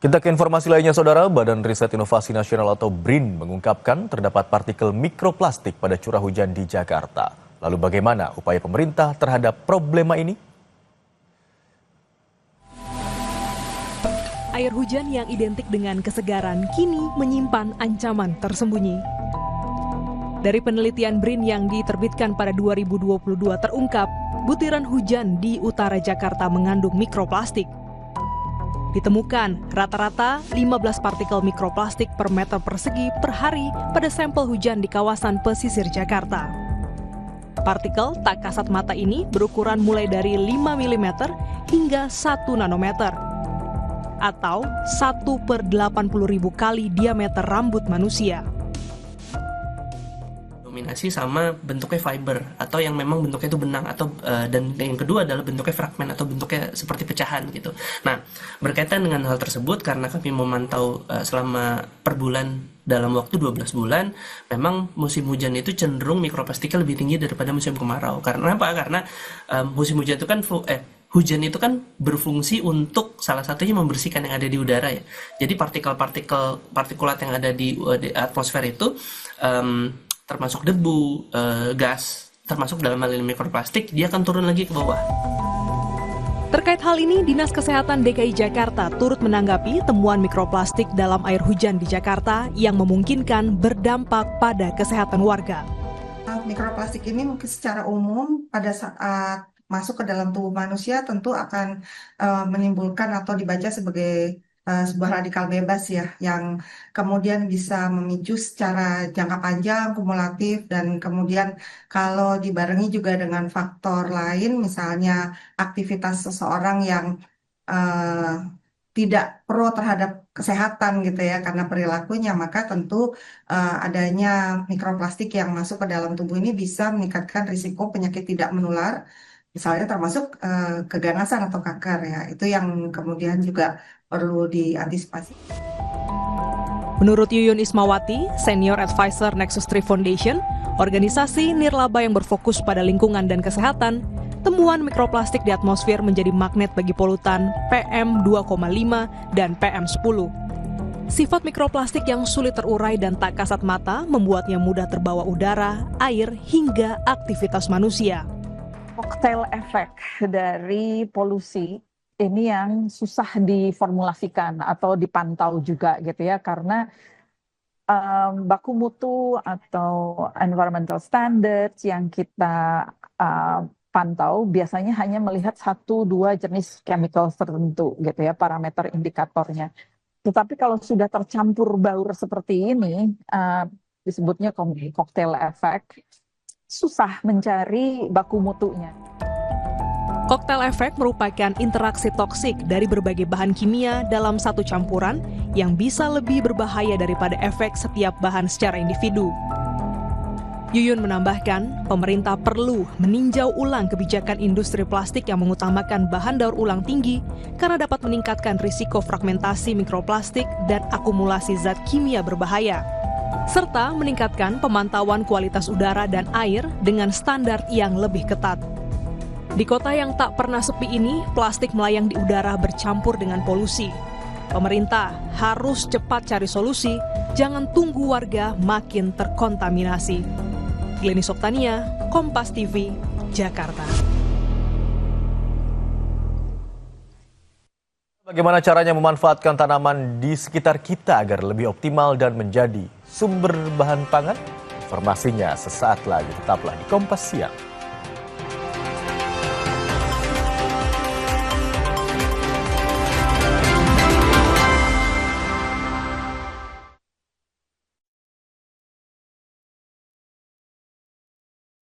Kita ke informasi lainnya, Saudara. Badan Riset Inovasi Nasional atau BRIN mengungkapkan terdapat partikel mikroplastik pada curah hujan di Jakarta. Lalu bagaimana upaya pemerintah terhadap problema ini? Air hujan yang identik dengan kesegaran kini menyimpan ancaman tersembunyi. Dari penelitian BRIN yang diterbitkan pada 2022 terungkap, butiran hujan di utara Jakarta mengandung mikroplastik. Ditemukan rata-rata 15 partikel mikroplastik per meter persegi per hari pada sampel hujan di kawasan pesisir Jakarta. Partikel tak kasat mata ini berukuran mulai dari 5 mm hingga 1 nanometer atau 1/80.000 kali diameter rambut manusia. Dominasi sama bentuknya fiber atau yang memang bentuknya itu benang atau dan yang kedua adalah bentuknya fragmen atau bentuknya seperti pecahan gitu. Nah, berkaitan dengan hal tersebut karena kami memantau selama per bulan dalam waktu 12 bulan, memang musim hujan itu cenderung mikroplastiknya lebih tinggi daripada musim kemarau. Karena apa? Karena musim hujan itu kan hujan itu kan berfungsi untuk salah satunya membersihkan yang ada di udara ya. Jadi partikulat yang ada di atmosfer itu termasuk debu, gas, termasuk dalam hal ini mikroplastik, dia akan turun lagi ke bawah. Terkait hal ini, Dinas Kesehatan DKI Jakarta turut menanggapi temuan mikroplastik dalam air hujan di Jakarta yang memungkinkan berdampak pada kesehatan warga. Mikroplastik ini mungkin secara umum pada saat masuk ke dalam tubuh manusia tentu akan menimbulkan atau dibaca sebagai sebuah radikal bebas ya, yang kemudian bisa memicu secara jangka panjang, kumulatif, dan kemudian kalau dibarengi juga dengan faktor lain, misalnya aktivitas seseorang yang tidak pro terhadap kesehatan gitu ya, karena perilakunya, maka tentu adanya mikroplastik yang masuk ke dalam tubuh ini bisa meningkatkan risiko penyakit tidak menular, misalnya termasuk keganasan atau kanker ya, itu yang kemudian juga perlu diantisipasi. Menurut Yuyun Ismawati, Senior Advisor Nexus 3 Foundation, organisasi nirlaba yang berfokus pada lingkungan dan kesehatan, temuan mikroplastik di atmosfer menjadi magnet bagi polutan PM2,5 dan PM10. Sifat mikroplastik yang sulit terurai dan tak kasat mata membuatnya mudah terbawa udara, air, hingga aktivitas manusia. Koktail efek dari polusi ini yang susah diformulasikan atau dipantau juga gitu ya, karena baku mutu atau environmental standards yang kita pantau biasanya hanya melihat 1-2 jenis chemical tertentu gitu ya, parameter indikatornya. Tetapi kalau sudah tercampur baur seperti ini, disebutnya koktail efek, susah mencari baku mutunya. Koktail efek merupakan interaksi toksik dari berbagai bahan kimia dalam satu campuran yang bisa lebih berbahaya daripada efek setiap bahan secara individu. Yuyun menambahkan, pemerintah perlu meninjau ulang kebijakan industri plastik yang mengutamakan bahan daur ulang tinggi karena dapat meningkatkan risiko fragmentasi mikroplastik dan akumulasi zat kimia berbahaya, serta meningkatkan pemantauan kualitas udara dan air dengan standar yang lebih ketat. Di kota yang tak pernah sepi ini, plastik melayang di udara bercampur dengan polusi. Pemerintah harus cepat cari solusi, jangan tunggu warga makin terkontaminasi. Glenny Soktania, Kompas TV, Jakarta. Bagaimana caranya memanfaatkan tanaman di sekitar kita agar lebih optimal dan menjadi sumber bahan pangan? Informasinya sesaat lagi, tetaplah di Kompas Siang.